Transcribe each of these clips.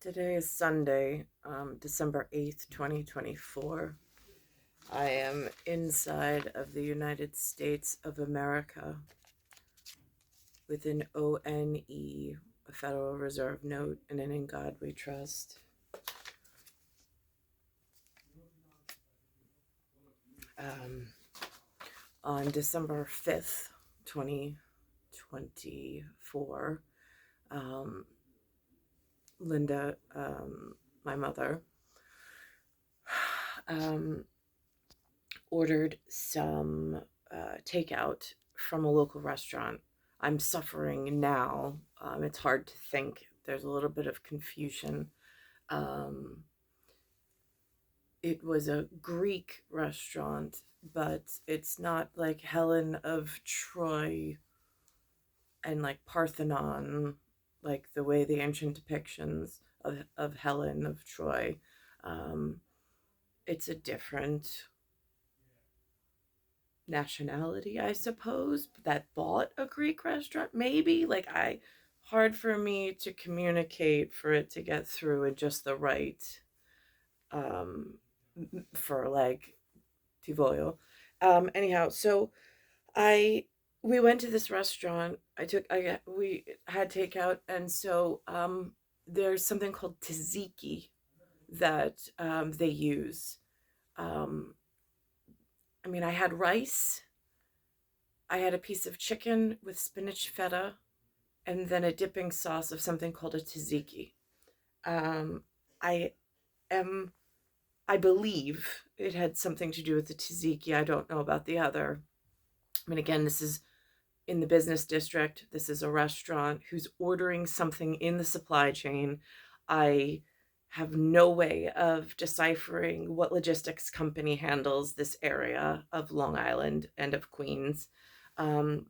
Today is Sunday, December 8th, 2024. I am inside of the United States of America with an ONE, a Federal Reserve note, and an In God We Trust. Um, on December 5th, 2024, um, Linda, my mother, um, ordered some takeout from a local restaurant. I'm suffering now. It's hard to think. There's a little bit of confusion. Um, it was a Greek restaurant, but it's not like Helen of Troy and like Parthenon, like the way the ancient depictions of Helen of Troy. Um, it's a different nationality, I suppose, that bought a Greek restaurant, maybe. Hard for me to communicate for it to get through in just the right, um, for like Tivoio. Anyhow, so I we went to this restaurant. We had takeout, and so there's something called tzatziki that they use. Um, I had rice. I had a piece of chicken with spinach feta, and then a dipping sauce of something called a tzatziki. Um, I am, I believe it had something to do with the tzatziki. I don't know about the other. Again, this is in the business district. This is a restaurant who's ordering something in the supply chain. I have no way of deciphering what logistics company handles this area of Long Island and of Queens. Um,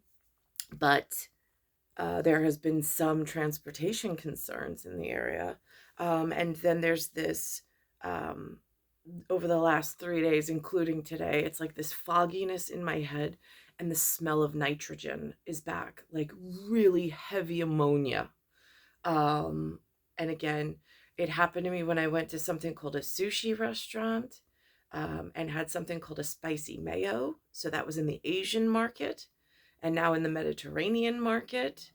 but there has been some transportation concerns in the area. And then there's this, um, over the last 3 days, including today, it's like this fogginess in my head, and the smell of nitrogen is back, like really heavy ammonia. Um, and again, it happened to me when I went to something called a sushi restaurant, and had something called a spicy mayo. So that was in the Asian market, and now in the Mediterranean market.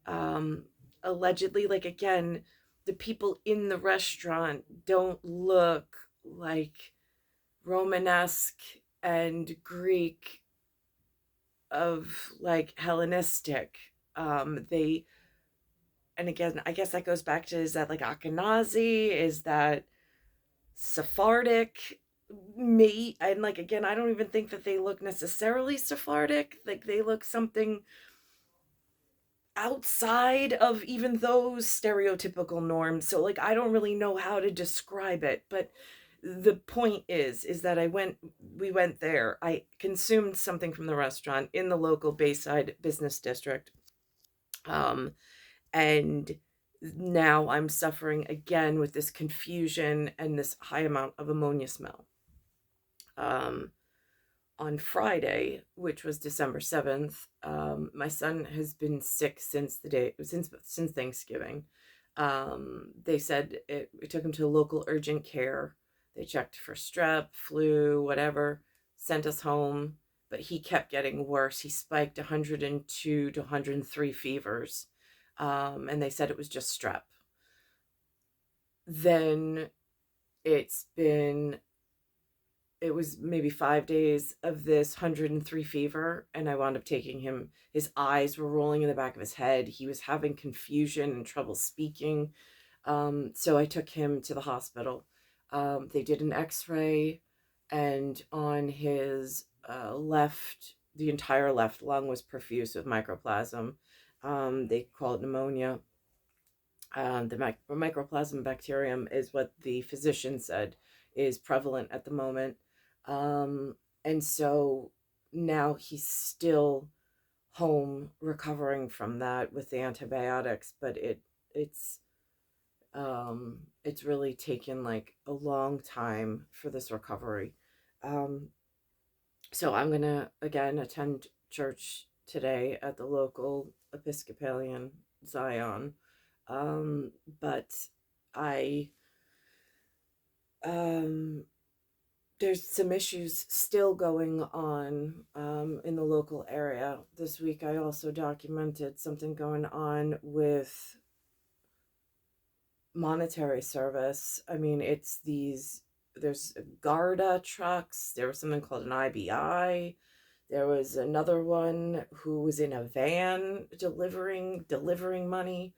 Um, Allegedly, like again, the people in the restaurant don't look like Romanesque and Greek of like Hellenistic. They and again, I guess that goes back to, is that like Ashkenazi? Is that Sephardic? Me, and like again, I don't even think that they look necessarily Sephardic. Like they look something outside of even those stereotypical norms. So like I don't really know how to describe it, but the point is that we went there. I consumed something from the restaurant in the local Bayside business district. Um and now I'm suffering again with this confusion and this high amount of ammonia smell. Um on Friday, which was December 7th, my son has been sick since Thanksgiving. They said it took him to local urgent care. They checked for strep, flu, whatever, sent us home, but he kept getting worse. He spiked 102 to 103 fevers, and they said it was just strep. Then it's been it was maybe 5 days of this 103 fever, and I wound up taking him. His eyes were rolling in the back of his head. He was having confusion and trouble speaking. So I took him to the hospital. They did an x-ray, and on his left, the entire left lung was perfused with microplasm. They call it pneumonia. The Microplasm Bacterium is what the physician said is prevalent at the moment. And so now he's still home recovering from that with the antibiotics, but it's really taken like a long time for this recovery. Um, so I'm gonna again attend church today at the local Episcopalian Zion. But I um there's some issues still going on in the local area. This week, I also documented something going on with monetary service. I mean, it's these, there's Garda trucks, there was something called an IBI. There was another one who was in a van delivering money.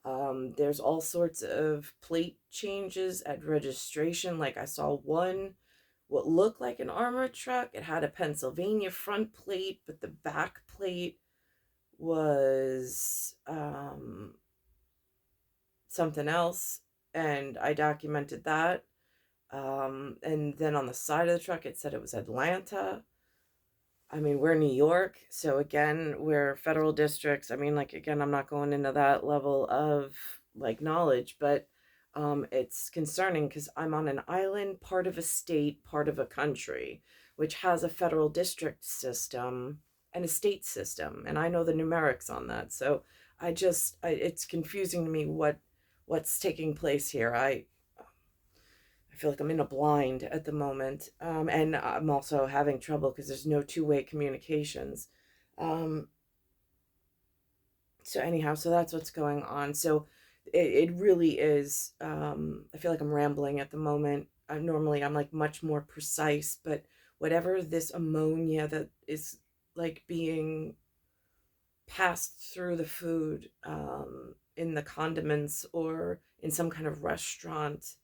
There's all sorts of plate changes at registration. Like I saw one, what looked like an armored truck. It had a Pennsylvania front plate, but the back plate was something else. And I documented that. And then on the side of the truck, it said it was Atlanta. I mean, we're New York, so again, we're federal districts. I mean, like, again, I'm not going into that level of like knowledge, but it's concerning because I'm on an island, part of a state, part of a country, which has a federal district system and a state system, and I know the numerics on that. So it's confusing to me what's taking place here. I feel like I'm in a blind at the moment. And I'm also having trouble because there's no two-way communications. Um, so anyhow, so that's what's going on. So it really is, I feel like I'm rambling at the moment. I'm like much more precise, but whatever this ammonia that is like being passed through the food, in the condiments or in some kind of restaurant,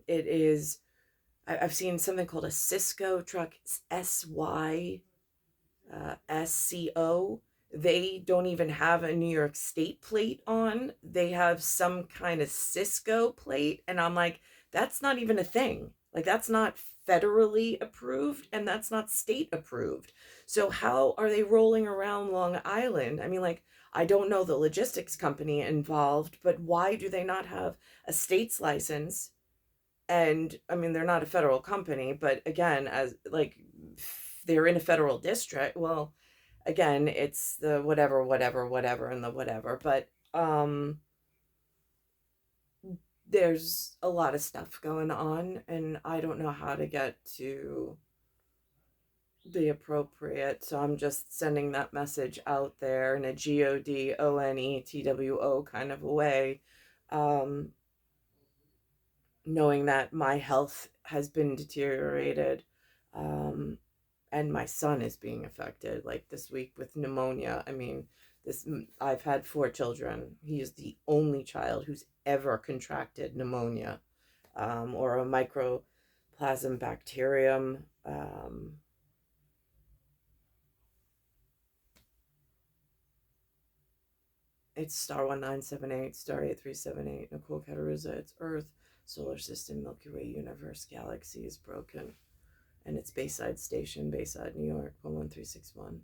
it is, I've seen something called a Cisco truck, SYSCO. They don't even have a New York State plate on. They have some kind of Cisco plate. And I'm like, that's not even a thing. Like, that's not federally approved and that's not state approved. So, how are they rolling around Long Island? I mean, like, I don't know the logistics company involved, but why do they not have a state's license? And I mean, they're not a federal company, but again, as like they're in a federal district. Well, again, it's the whatever and the whatever. But there's a lot of stuff going on, and I don't know how to get to the appropriate. So I'm just sending that message out there in a GODONETWO kind of a way. Um, Knowing that my health has been deteriorated, um, and my son is being affected like this week with pneumonia. I mean, this, I've had four children. He is the only child who's ever contracted pneumonia, or a microplasm bacterium. It's star 1978, star 8378, Nicole Catariza. It's Earth, solar system, Milky Way, universe, galaxy is broken. And it's Bayside Station, Bayside, New York, 11361.